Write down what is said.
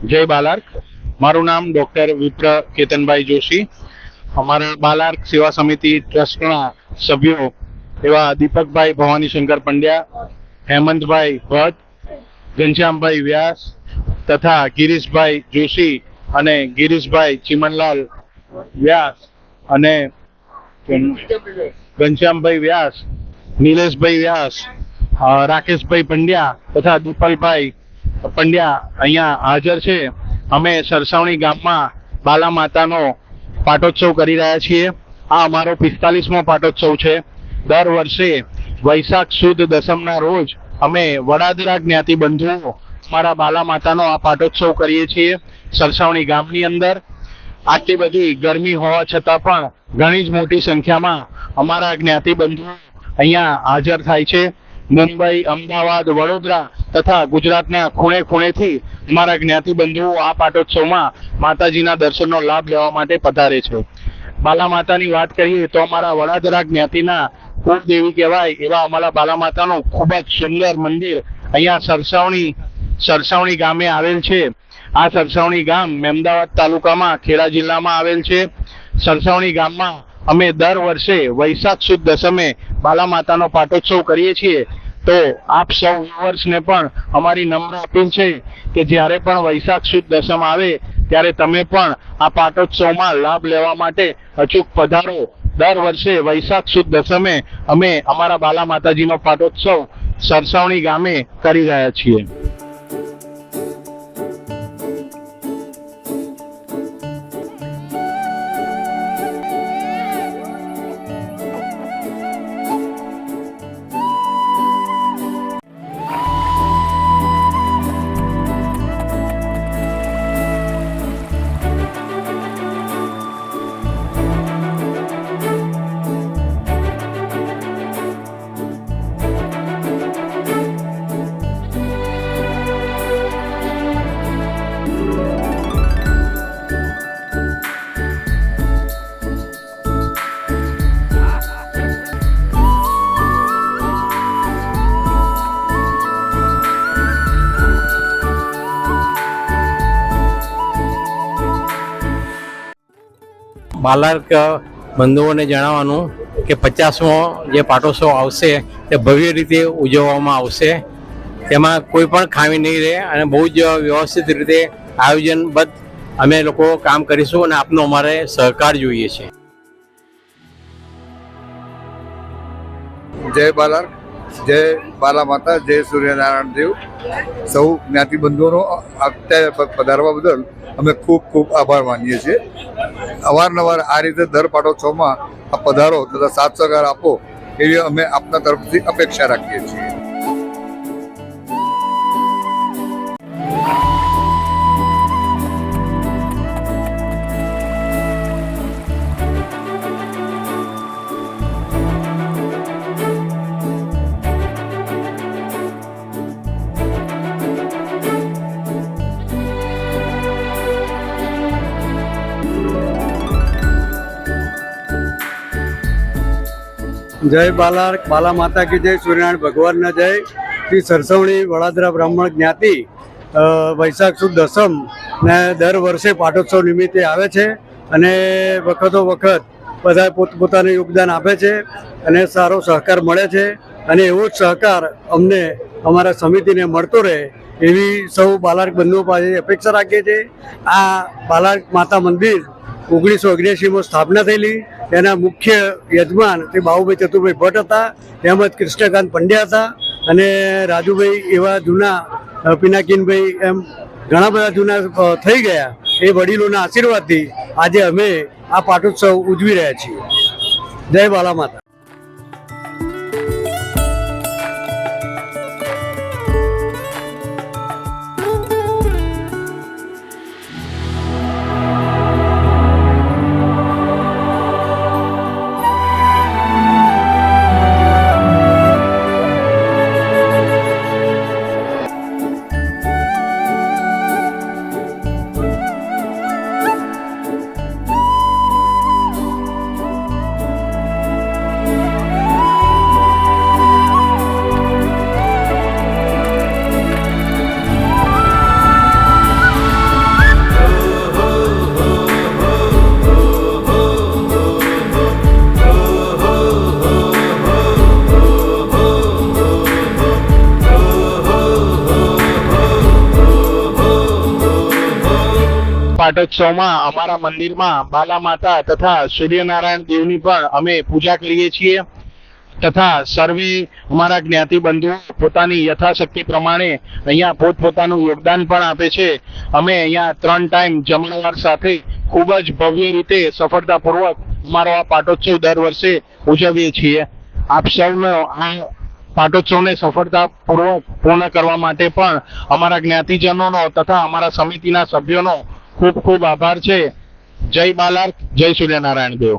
जय बालार्क। मारू नाम डॉक्टर विप्र केतनभाई जोशी। हमारा बालार्क सेवा समिति ट्रस्टना सभ्यों एवं दीपक भाई भवानी शंकर पंड्या, हेमंत भाई भट्ट, घनश्याम भाई व्यास तथा गिरीश भाई जोशी अने गिरीश भाई चिमनलाल व्यास अने घनश्याम भाई व्यास, नीलेश भाई व्यास, राकेश भाई पंड्या तथा दीपल भाई पंड्या अहींया हाजर छे। अमे सरसावणी गाममां बाला मातानो पाटोत्सव करी रह्या छीए। आ अमारो 45मो पाटोत्सव छे। दर वर्षे वैशाख सुद दसमना रोज अमे वडादरा ज्ञाति बंधुओ अमारा बाला मातानो आ पाटोत्सव करीए छीए सरसावणी गामनी अंदर। आटली बधी गरमी होवा छतां पण घणी ज मोटी संख्यामां अमारा ज्ञाति बंधुओ अहींया हाजर थाय छे। मुंबई, अमदावाद, वडोदरा तथा गुजरातना खूणे खूणेथी अमारा ज्ञाति बंधुओ आ पाटोत्सवमां माताजीना दर्शननो लाभ लेवा माटे पधारे छे। बाला मातानी वात करीए तो अमारा वडादरा ज्ञातिना कुलदेवी कहेवाय एवा अमारा बाला मातानुं खूब ज सुंदर मंदिर अहींया सरसावणी गामे आवेल छे। आ सरसावणी गाम मेमदावाद तालुकामां खेड़ा जिल्लामां आवेल छे। सरसावणी गाममां अमे दर वर्षे वैशाख सुद दसमे बाला मातानो पाटोत्सव करीए छीए। तो आप सौ व्यूअर्स ने पण अमारी नम्र अपील छे के ज्यारे पण वैशाख सुद दसम आवे त्यारे तमे पण आ पाटोत्सवमां लाभ लेवा माटे अचूक पधारो। दर वर्षे वैशाख सुद दसमे अमे अमारा बाला माताजीनो पाटोत्सव सरसावणी गामे करी रह्या छीए। बालार्क बंधुओने जणाववानुं के 50मो जे पाटोत्सव आवशे ते भव्य रीते उजववामां आवशे। तेमां कोई पण खामी नहीं रहे अने बहु ज व्यवस्थित रीते आयोजनबद्ध अमे लोको काम करीशुं अने आपनो अमारे सहकार जोईए छे। जय बालार्क, जय बाला माता, जय सूर्यनारायण देव। सौ ज्ञाति बंधुओनो અત્યારે પધારવા બદલ અમે ખૂબ ખૂબ આભાર માનીએ છીએ। અવારનવાર આ રીતે દર પાટોત્સવમાં પધારો તથા સાથ સહકાર આપો એવી અમે આપના તરફથી અપેક્ષા રાખીએ છીએ। जय बालार्क, बाला माता की जय, सूर्यनारायण भगवान न जय। श्री सरसवणी वडादरा ब्राह्मण ज्ञाति वैशाख सुद दसम ने दर वर्षे पाटोत्सव निमित्ते आवे छे अने वखतो वखत बधा पोतपोतानुं योगदान आपे छे अने सारो सहकार मळे छे अने एवो ज सहकार अमने अमारा समितिने मळतो रहे एवी सौ बालार्क बंधुओ पासे अपेक्षा राखीए छे। आ बालार्क माता मंदिर 1979 में स्थापना थयेली। तेना मुख्य यजमान ते बाबुभाई चतुरभाई भट्ट हता, તેમજ કૃષ્ણકાંત પંડ્યા હતા અને રાજુભાઈ એવા જૂના પિનાકીનભાઈ એમ ઘણા બધા જૂના થઈ ગયા। એ વડીલોના આશીર્વાદથી આજે અમે આ પાટોત્સવ ઉજવી રહ્યા છીએ। જય બાલા માતા। પાટોત્સવમાં અમારા મંદિરમાં બાલા માતા તથા સૂર્યનારાયણ દેવની પણ અમે પૂજા કરીએ છીએ તથા સર્વે અમારા જ્ઞાતિ બંધુઓ પોતાની યથાશક્તિ પ્રમાણે અહીંયા પોતપોતાનું યોગદાન પણ આપે છે. અમે અહીંયા 3 ટાઈમ જમણવાર સાથે ખૂબ જ ભવ્ય રીતે સફળતાપૂર્વક અમારો આ પાટોત્સવ દર વર્ષે ઉજવીએ છીએ. આપ સૌનો આ પાટોત્સવને સફળતાપૂર્વક પૂર્ણ કરવા માટે પણ અમારા જ્ઞાતિજનોનો તથા અમારા સમિતિના સભ્યોનો ખૂબ ખૂબ આભાર છે. જય બાલાર્ક, જય સૂર્યનારાયણ દેવ.